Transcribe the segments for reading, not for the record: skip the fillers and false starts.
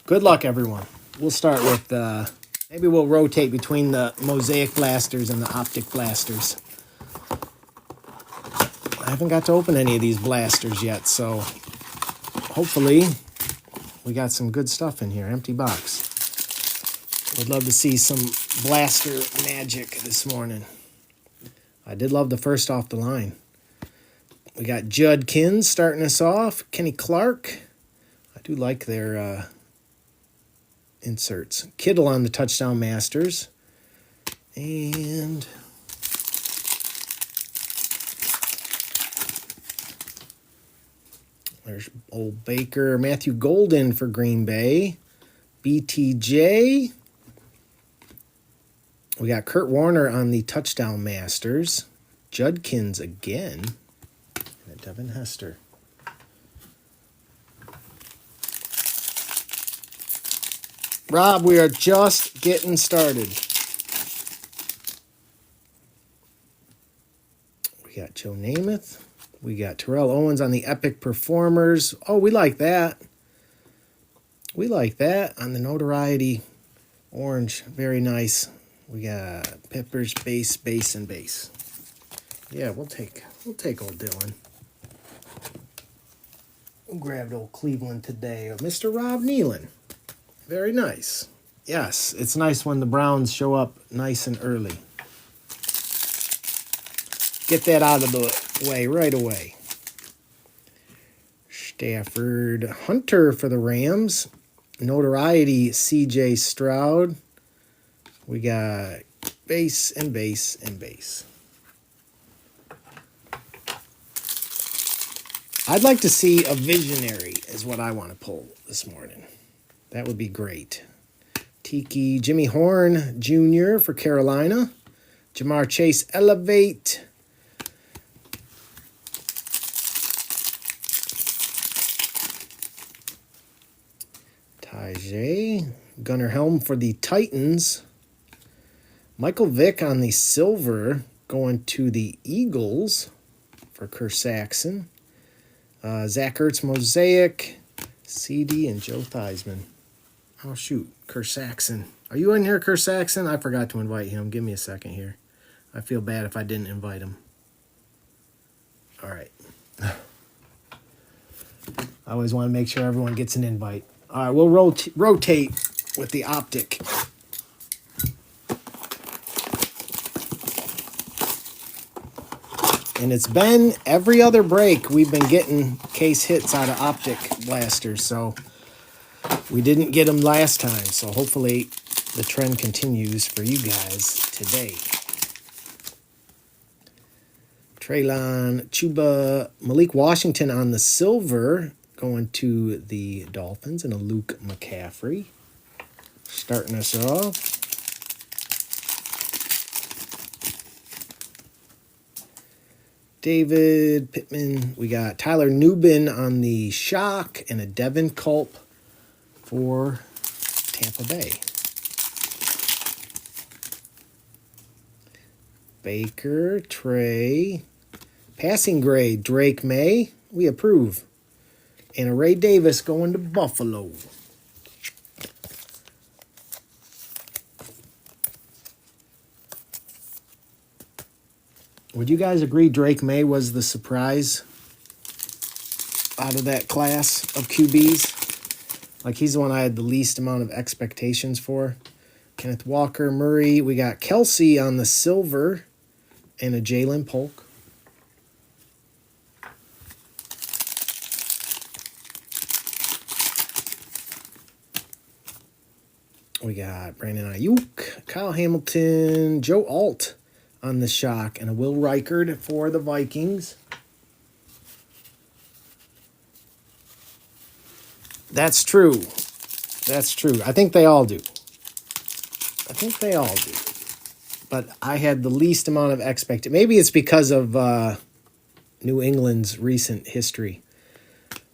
Good luck, everyone. We'll start with, maybe we'll rotate between the Mosaic blasters and the optic blasters. I haven't got to open any of these blasters yet, so hopefully we got some good stuff in here. Empty box. Would love to see some blaster magic this morning. I did love the first off the line. We got Judkins starting us off. Kenny Clark. I do like their inserts. Kittle on the Touchdown Masters. And there's old Baker. Matthew Golden for Green Bay. BTJ. We got Kurt Warner on the Touchdown Masters. Judkins again. And Devin Hester. Rob, we are just getting started. We got Joe Namath. We got Terrell Owens on the Epic Performers. Oh, we like that. We like that on the Notoriety Orange. Very nice. We got Peppers, base, and base. Yeah, we'll take old Dylan. We'll grab old Cleveland today. Mr. Rob Nealon. Very nice. Yes, it's nice when the Browns show up nice and early. Get that out of the way right away. Stafford Hunter for the Rams. Notoriety CJ Stroud. We got base and base and base. I'd like to see a visionary is what I want to pull this morning. That would be great. Tiki Jimmy Horn Jr. for Carolina. Jamar Chase Elevate. Tajay. Gunnar Helm for the Titans. Michael Vick on the silver going to the Eagles for Kerr Saxon. Zach Ertz Mosaic. CD and Joe Theismann. Oh, shoot. Kerr Saxon. Are you in here, Kerr Saxon? I forgot to invite him. Give me a second here. I feel bad if I didn't invite him. All right. I always want to make sure everyone gets an invite. All right, we'll rotate with the optic. And it's been every other break we've been getting case hits out of optic blasters, so we didn't get them last time, so hopefully the trend continues for you guys today. Traylon Chuba, Malik Washington on the silver, going to the Dolphins, and a Luke McCaffrey. Starting us off. David Pittman. We got Tyler Nubin on the shock, and a Devin Culp for Tampa Bay. Baker, Trey. Passing grade, Drake May. We approve. And a Ray Davis going to Buffalo. Would you guys agree Drake May was the surprise out of that class of QBs? Like, he's the one I had the least amount of expectations for. Kenneth Walker, Murray. We got Kelsey on the silver and a Jalen Polk. We got Brandon Ayuk, Kyle Hamilton, Joe Alt on the shock, and a Will Reichard for the Vikings. That's true. That's true. I think they all do. But I had the least amount of expectation. Maybe it's because of New England's recent history.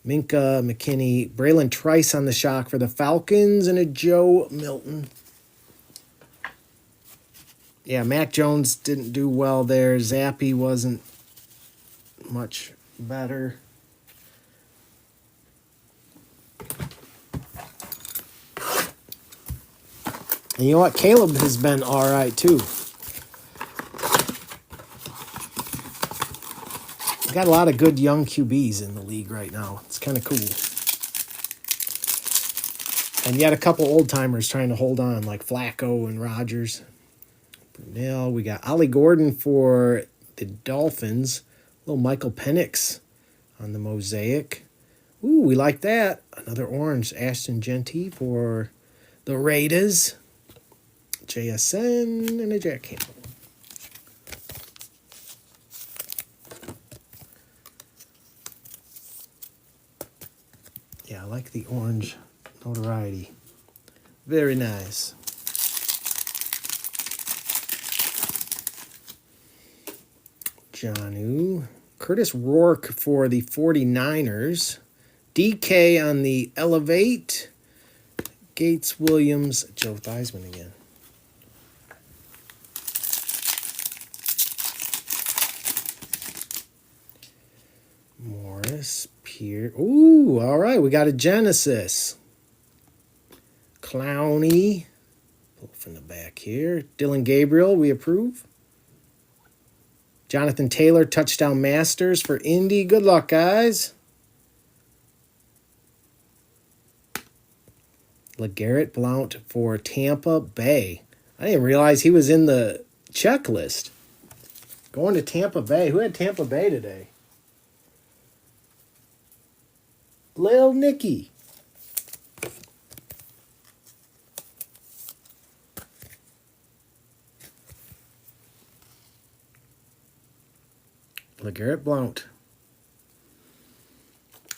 Minka, McKinney, Braylon Trice on the shock for the Falcons, and a Joe Milton. Yeah, Mac Jones didn't do well there. Zappy wasn't much better. And you know what? Caleb has been all right, too. We got a lot of good young QBs in the league right now. It's kind of cool. And yet a couple old-timers trying to hold on, like Flacco and Rodgers. Brunell. We got Ollie Gordon for the Dolphins. Little Michael Penix on the mosaic. Ooh, we like that. Another orange. Ashton Genty for the Raiders. JSN and a Jack Campbell. Yeah, I like the orange notoriety. Very nice. Jonnu. Curtis Rourke for the 49ers. DK on the Elevate. Gates Williams. Joe Theismann again. Morris. Pierre. Ooh, all right. We got a Genesis. Clowney. Pull from the back here. Dylan Gabriel, we approve. Jonathan Taylor, touchdown masters for Indy. Good luck, guys. LeGarrette Blount for Tampa Bay. I didn't realize he was in the checklist. Going to Tampa Bay. Who had Tampa Bay today? Lil Nicky. LeGarrette Blount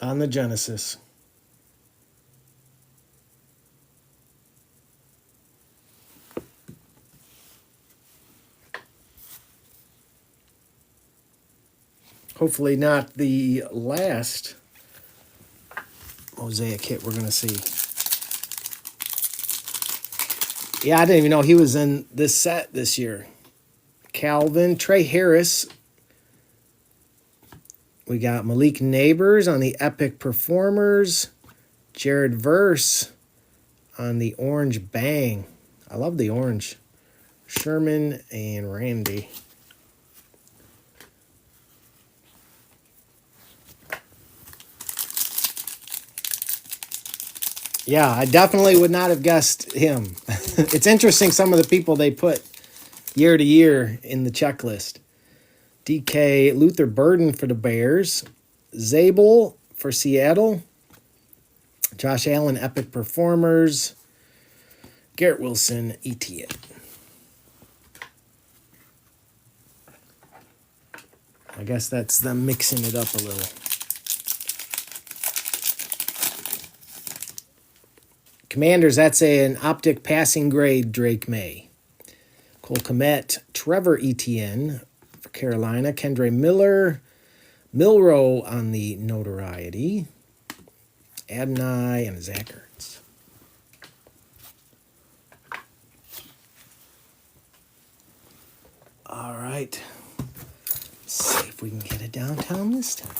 on the Genesis. Hopefully not the last mosaic hit we're going to see. Yeah, I didn't even know he was in this set this year. Calvin, Trey Harris. We got Malik Neighbors on the Epic Performers. Jared Verse on the Orange Bang. I love the orange. Sherman and Randy. Yeah, I definitely would not have guessed him. It's interesting some of the people they put year to year in the checklist. DK Luther Burden for the Bears. Zabel for Seattle. Josh Allen, Epic Performers. Garrett Wilson, ETN. I guess that's them mixing it up a little. Commanders, that's an optic passing grade Drake May. Cole Kmet, Trevor Etienne for Carolina. Kendre Miller, Milrow on the notoriety. Adonai and Zach Ertz. All right. Let's see if we can get it downtown this time.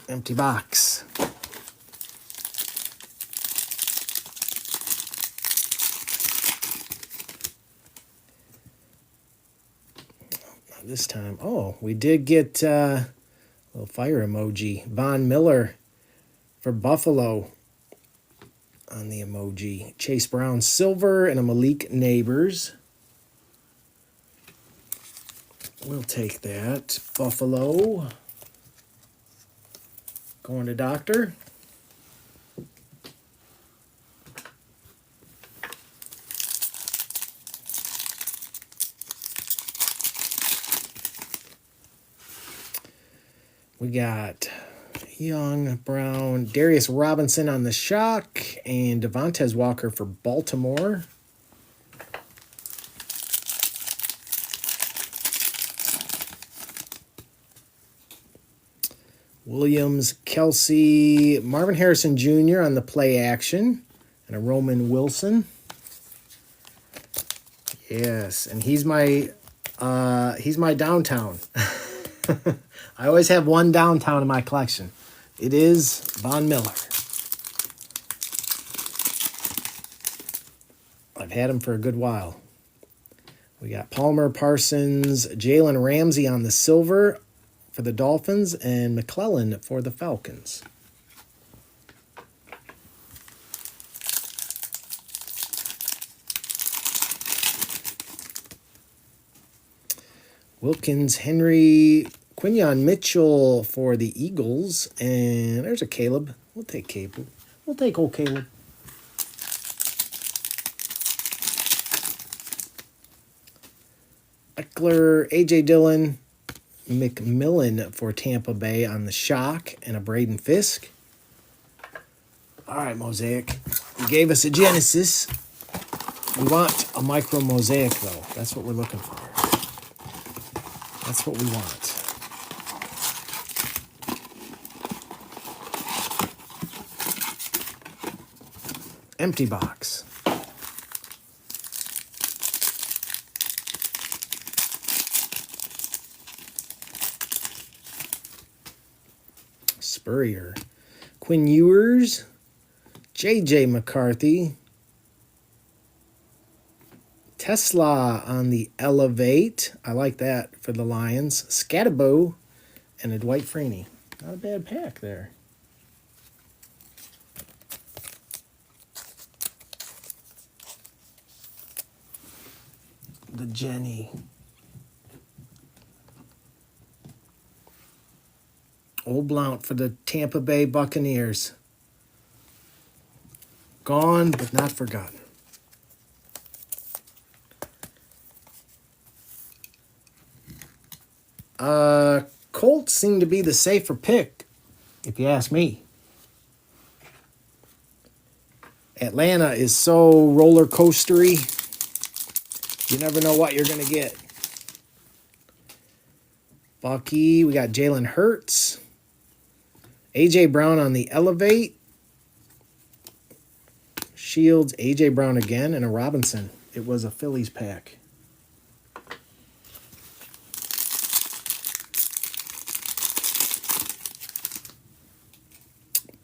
Empty box. Not this time. Oh, we did get a little fire emoji. Von Miller for Buffalo on the emoji. Chase Brown silver and a Malik Neighbors. We'll take that. Buffalo. Going to Doctor. We got Young, Brown, Darius Robinson on the shock, and Devontae Walker for Baltimore. Williams, Kelsey, Marvin Harrison Jr. on the play action, and a Roman Wilson. Yes, and he's my downtown. I always have one downtown in my collection. It is Von Miller. I've had him for a good while. We got Palmer, Parsons, Jalen Ramsey on the silver for the Dolphins, and McClellan for the Falcons. Wilkins, Henry, Quinyon Mitchell for the Eagles, and there's a Caleb. We'll take Caleb. We'll take old Caleb. Eckler, A.J. Dillon, McMillan for Tampa Bay on the shock, and a Braden Fisk. All right, Mosaic. You gave us a Genesis. We want a micro mosaic, though. That's what we're looking for. That's what we want. Empty box. Spurrier. Quinn Ewers. J.J. McCarthy. Tesla on the Elevate. I like that for the Lions. Scatabo and a Dwight Freeney. Not a bad pack there. The Jenny. Old Blount for the Tampa Bay Buccaneers. Gone but not forgotten. Colts seem to be the safer pick, if you ask me. Atlanta is so roller coastery. You never know what you're going to get. Bucky, we got Jalen Hurts. A.J. Brown on the Elevate. Shields, A.J. Brown again, and a Robinson. It was a Phillies pack.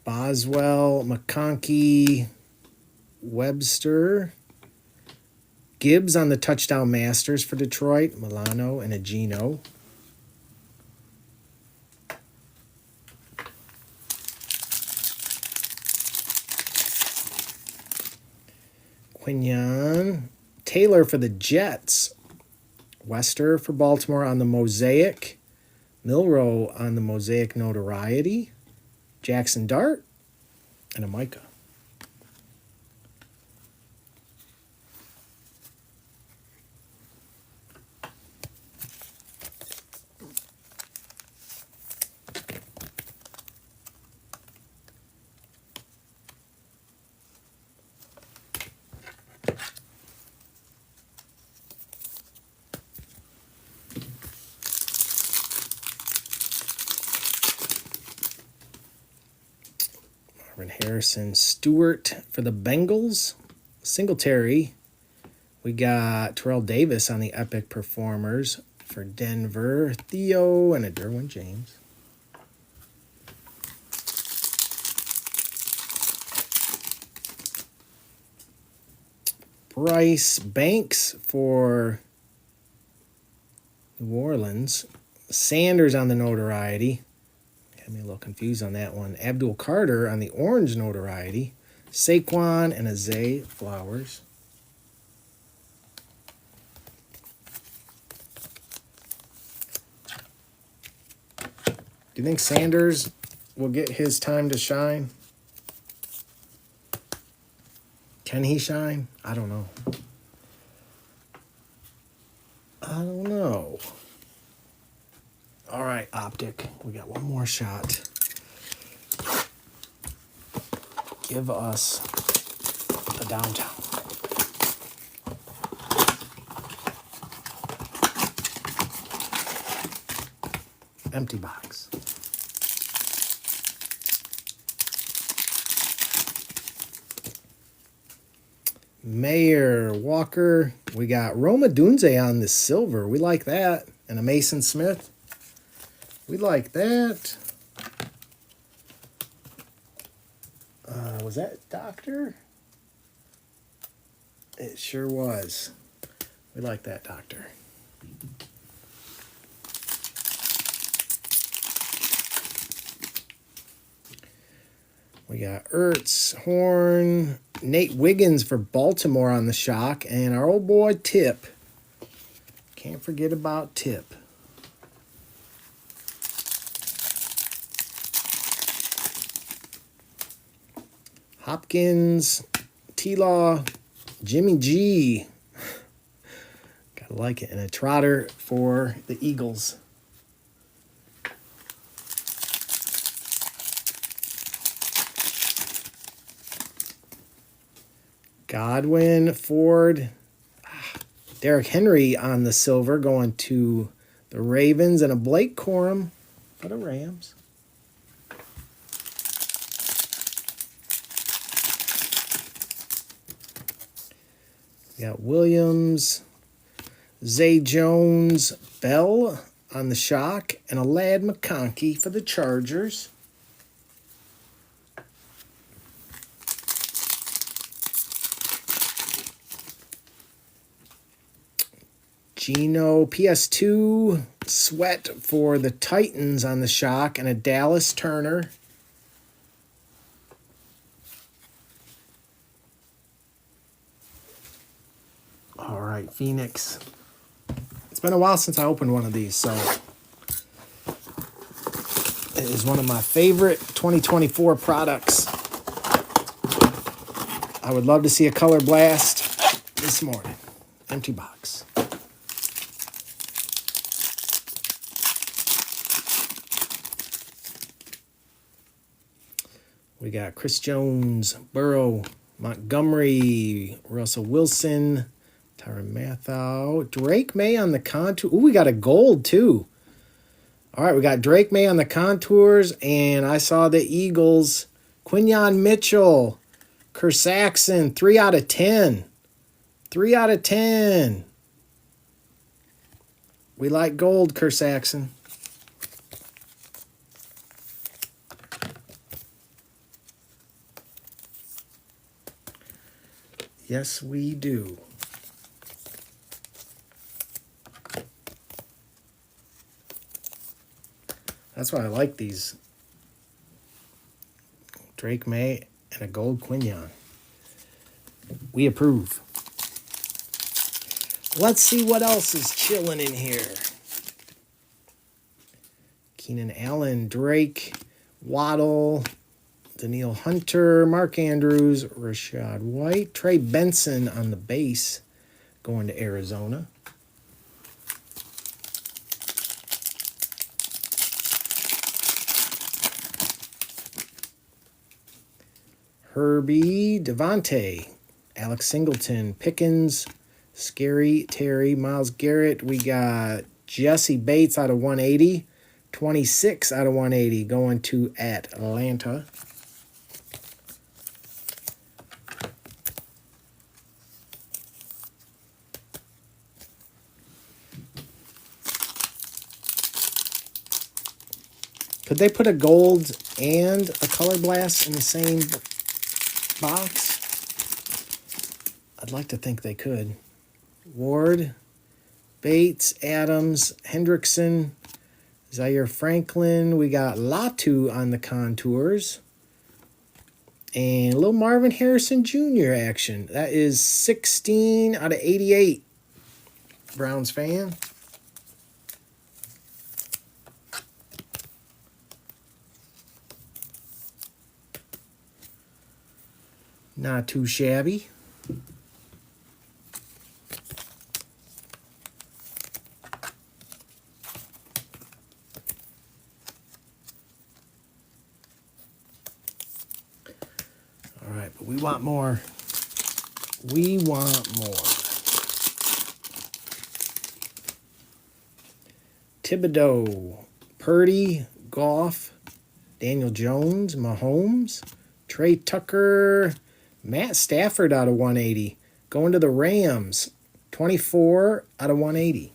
Boswell, McConkey, Webster. Gibbs on the touchdown masters for Detroit. Milano and a Gino. Quinyon. Taylor for the Jets. Wester for Baltimore on the Mosaic. Milrow on the Mosaic Notoriety. Jackson Dart and a Micah. Harrison Stewart for the Bengals. Singletary. We got Terrell Davis on the Epic Performers for Denver. Theo and a Derwin James. Bryce Banks for New Orleans. Sanders on the Notoriety. Had me a little confused on that one. Abdul Carter on the Orange Notoriety. Saquon and a Zay Flowers. Do you think Sanders will get his time to shine? Can he shine? I don't know. I don't know. All right, Optic. We got one more shot. Give us the downtown. Empty box. Mayer, Walker. We got Roma Dunze on the silver. We like that. And a Mason Smith. We like that. Was that Doctor? It sure was. We like that Doctor. We got Ertz, Horn, Nate Wiggins for Baltimore on the shock, and our old boy Tip. Can't forget about Tip. Hopkins, T-Law, Jimmy G. Gotta like it. And a Trotter for the Eagles. Godwin, Ford, Derrick Henry on the silver going to the Ravens, and a Blake Corum for the Rams. We got Williams, Zay Jones, Bell on the shock, and a Ladd McConkey for the Chargers. Geno, PS2, Sweat for the Titans on the shock, and a Dallas Turner. All right, Phoenix. It's been a while since I opened one of these, so it is one of my favorite 2024 products. I would love to see a color blast this morning. Empty box. We got Chris Jones, Burrow, Montgomery, Russell Wilson, Tyrann Mathieu, Drake May on the contour. Ooh, we got a gold too. All right, we got Drake May on the contours, and I saw the Eagles. Quinyon Mitchell, Kerr Saxon, 3 out of 10. 3 out of 10. We like gold, Kerr Saxon. Yes, we do. That's why I like these. Drake May and a gold Quinyon. We approve. Let's see what else is chilling in here. Keenan Allen, Drake, Waddle, Danielle Hunter, Mark Andrews, Rashad White, Trey Benson on the base going to Arizona. Herbie, Devontae, Alex Singleton, Pickens, Scary Terry, Myles Garrett. We got Jesse Bates out of 180, 26 out of 180 going to Atlanta. Could they put a gold and a color blast in the same box? I'd like to think they could. Ward, Bates, Adams, Hendrickson, Zaire Franklin. We got Latu on the contours. And a little Marvin Harrison Jr. action. That is 16 out of 88. Browns fan. Not too shabby. All right, but we want more. We want more. Thibodeau, Purdy, Goff, Daniel Jones, Mahomes, Trey Tucker, Matt Stafford out of 180. Going to the Rams, 24 out of 180.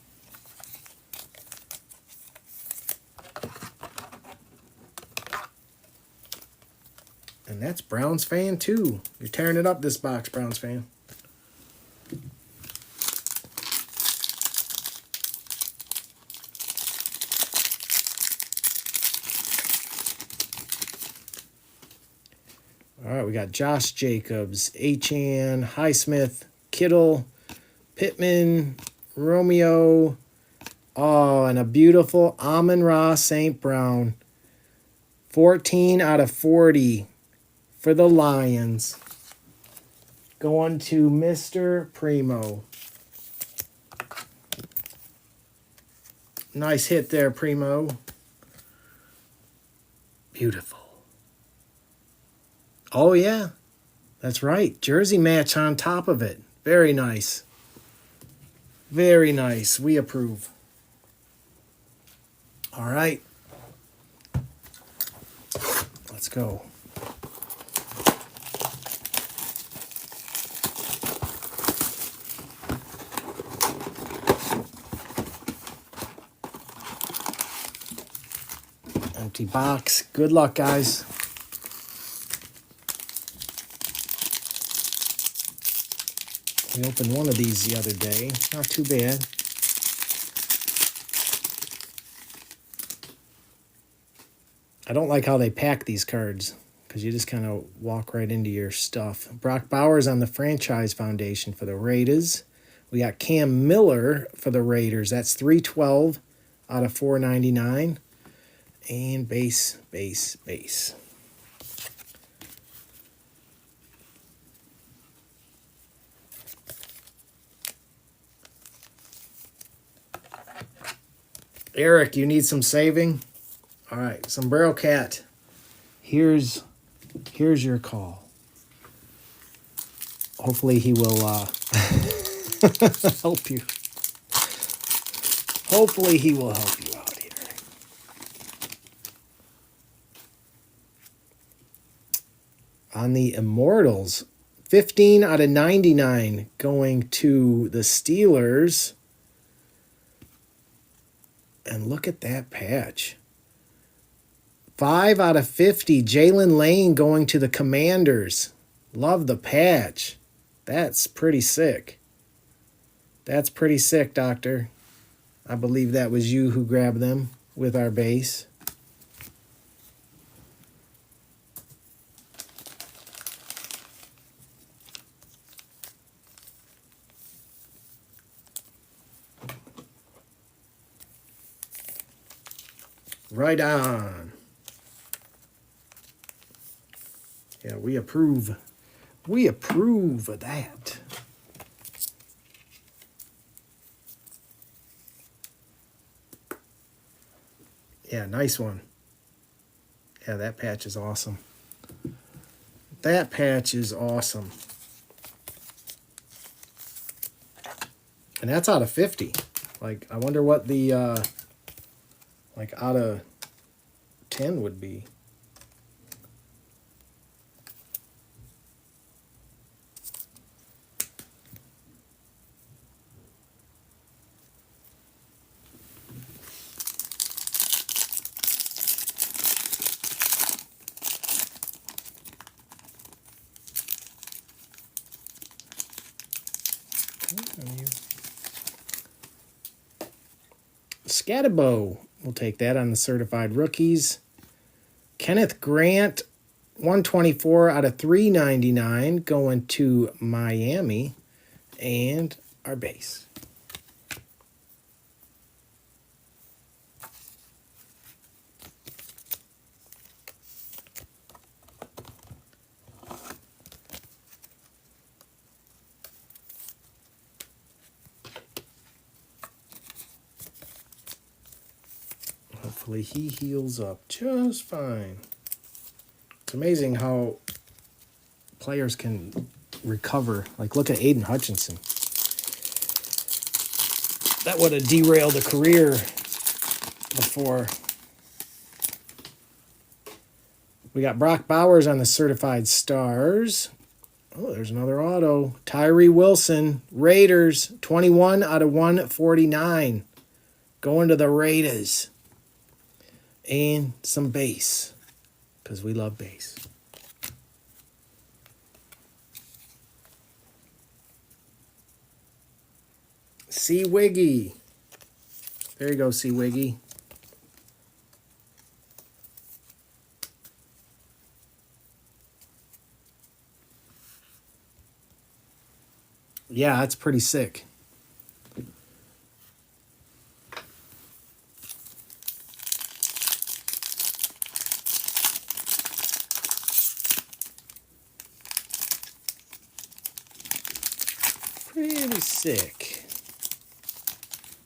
And that's Browns fan too. You're tearing it up this box, Browns fan. All right, we got Josh Jacobs, Achane, Highsmith, Kittle, Pittman, Romeo. Oh, and a beautiful Amon-Ra St. Brown. 14 out of 40 for the Lions. Going to Mr. Primo. Nice hit there, Primo. Beautiful. Oh, yeah. That's right. Jersey match on top of it. Very nice. Very nice. We approve. All right. Let's go. Empty box. Good luck, guys. We opened one of these the other day. Not too bad. I don't like how they pack these cards because you just kind of walk right into your stuff. Brock Bowers on the Franchise Foundation for the Raiders. We got Cam Miller for the Raiders. That's 312 out of 499. And base. Eric, you need some saving? All right, Sombrero Cat. Here's your call. Hopefully he will help you. Hopefully he will help you out here. On the Immortals, 15 out of 99 going to the Steelers. And look at that patch. 5 out of 50, Jalen Lane going to the Commanders. Love the patch. That's pretty sick. That's pretty sick, Doctor. I believe that was you who grabbed them with our base. Right on. Yeah, we approve. We approve of that. Yeah, nice one. Yeah, that patch is awesome. That patch is awesome. And that's out of 50. Like, I wonder what the, like, out of 10 would be. Scatterbo. We'll take that on the certified rookies. Kenneth Grant, 124 out of 399 going to Miami. And our base. Hopefully he heals up just fine. It's amazing how players can recover. Like, look at Aiden Hutchinson. That would have derailed a career before. We got Brock Bowers on the certified stars. Oh, there's another auto. Tyree Wilson, Raiders, 21 out of 149. Going to the Raiders. And some base, because we love base. C. Wiggy. There you go, C. Wiggy. Yeah, that's pretty sick. Pretty sick.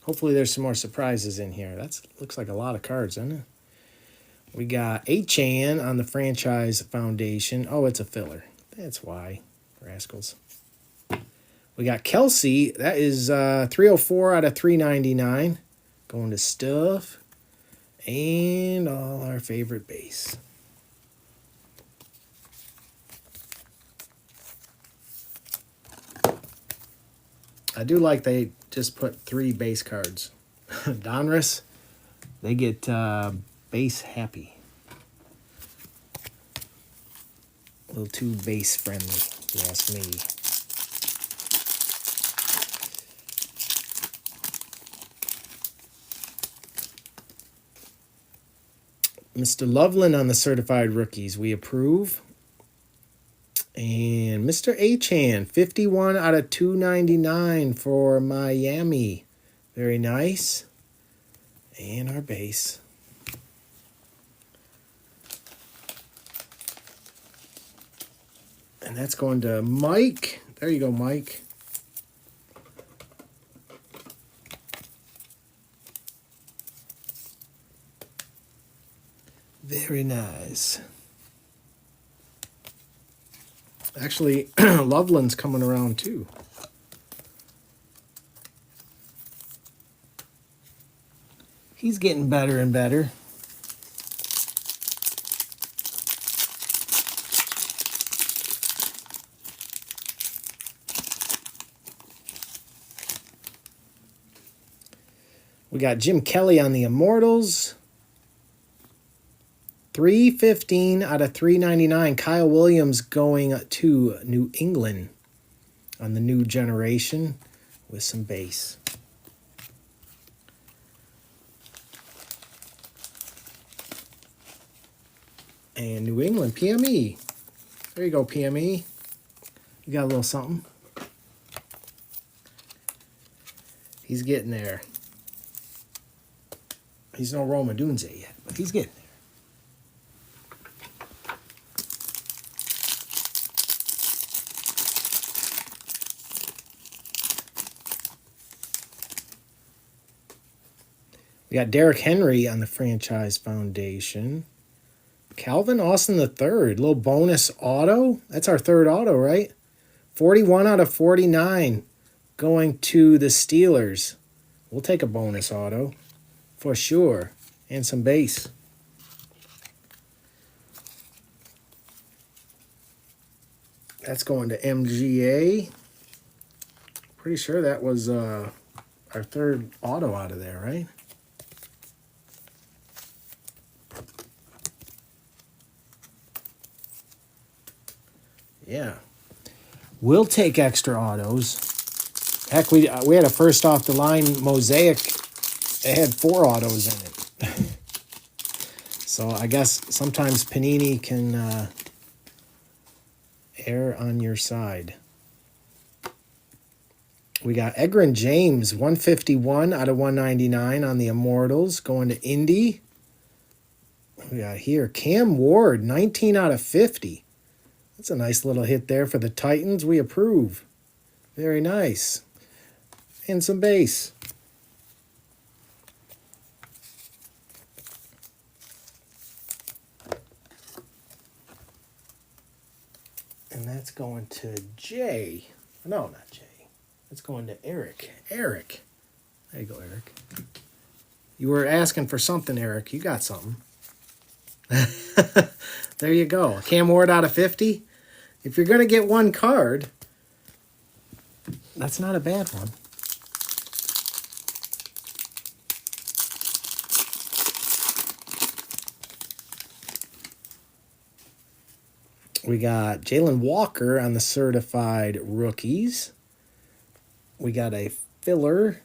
Hopefully there's some more surprises in here. That looks like a lot of cards, doesn't it? We got Achane on the Franchise Foundation. Oh, it's a filler. That's why. Rascals. We got Kelsey. That is 304 out of 399. Going to Stuff. And all our favorite base. I do like they just put 3 base cards. Donruss, they get base happy. A little too base friendly, if you ask me. Mr. Loveland on the certified rookies, we approve. And Mr. Achane, 51 out of 299 for Miami. Very nice. And our base. And that's going to Mike. There you go, Mike. Very nice. Actually, Loveland's coming around too. He's getting better and better. We got Jim Kelly on the Immortals. 315 out of 399. Kyle Williams going to New England on the new generation with some base. And New England, PME. There you go, PME. You got a little something. He's getting there. He's no Roma Dunze yet, but he's getting there. We got Derrick Henry on the Franchise Foundation. Calvin Austin III, little bonus auto. That's our third auto, right? 41 out of 49 going to the Steelers. We'll take a bonus auto for sure. And some base. That's going to MGA. Pretty sure that was our third auto out of there, right? Yeah. We'll take extra autos. Heck, we had a first off the line mosaic. It had 4 autos in it. So I guess sometimes Panini can err on your side. We got Edgerrin James, 151 out of 199 on the Immortals, going to Indy. We got here Cam Ward, 19 out of 50. That's a nice little hit there for the Titans. We approve. Very nice. And some base. And that's going to Jay. No, not Jay. That's going to Eric. Eric. There you go, Eric. You were asking for something, Eric. You got something. There you go. Cam Ward out of 50. If you're going to get one card, that's not a bad one. We got Jalen Walker on the certified rookies. We got a filler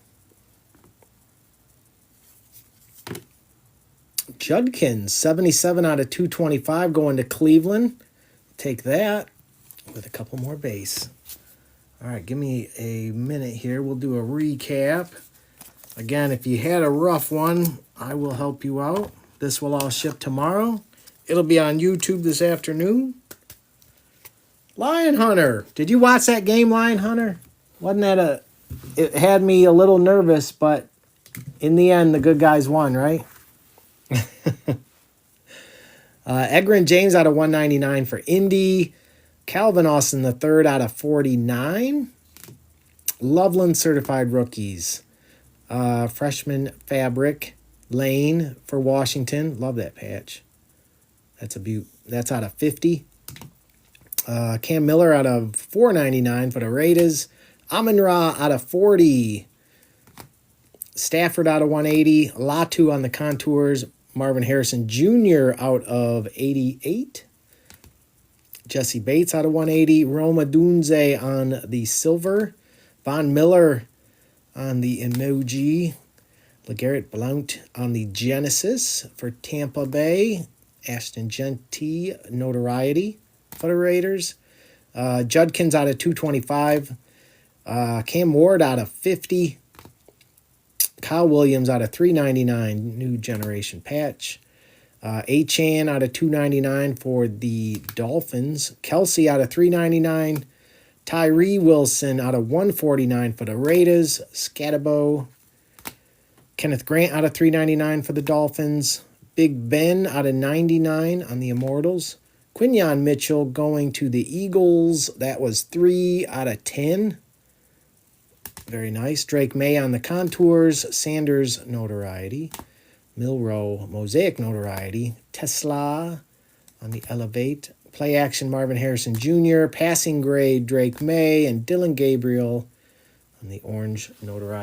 Judkins, 77 out of 225 going to Cleveland. Take that with a couple more base. All right, give me a minute here. We'll do a recap. Again, if you had a rough one, I will help you out. This will all ship tomorrow. It'll be on YouTube this afternoon. Lion Hunter. Did you watch that game, Lion Hunter? Wasn't that it had me a little nervous, but in the end, the good guys won, right? Edgerrin James out of 199 for Indy. Calvin Austin the third out of 49. Loveland certified rookies. Freshman Fabric Lane for Washington. Love that patch. That's a beaut. That's out of 50. Cam Miller out of 499 for the Raiders. Amon-Ra out of 40. Stafford out of 180. Latu on the contours. Marvin Harrison Jr. out of 88. Jesse Bates out of 180. Roma Dunze on the silver. Von Miller on the emoji. LeGarrette Blount on the Genesis for Tampa Bay. Ashton Genty notoriety for the Raiders. Judkins out of 225. Cam Ward out of 50. Kyle Williams out of 399, new generation patch. Achane out of 299 for the Dolphins. Kelsey out of 399. Tyree Wilson out of 149 for the Raiders. Scatabo. Kenneth Grant out of 399 for the Dolphins. Big Ben out of 99 on the Immortals. Quinyon Mitchell going to the Eagles. That was 3 out of 10. Very nice. Drake May on the contours. Sanders notoriety. Milrow mosaic notoriety. Tesla on the elevate. Play action Marvin Harrison Jr. Passing grade Drake May and Dylan Gabriel on the orange notoriety.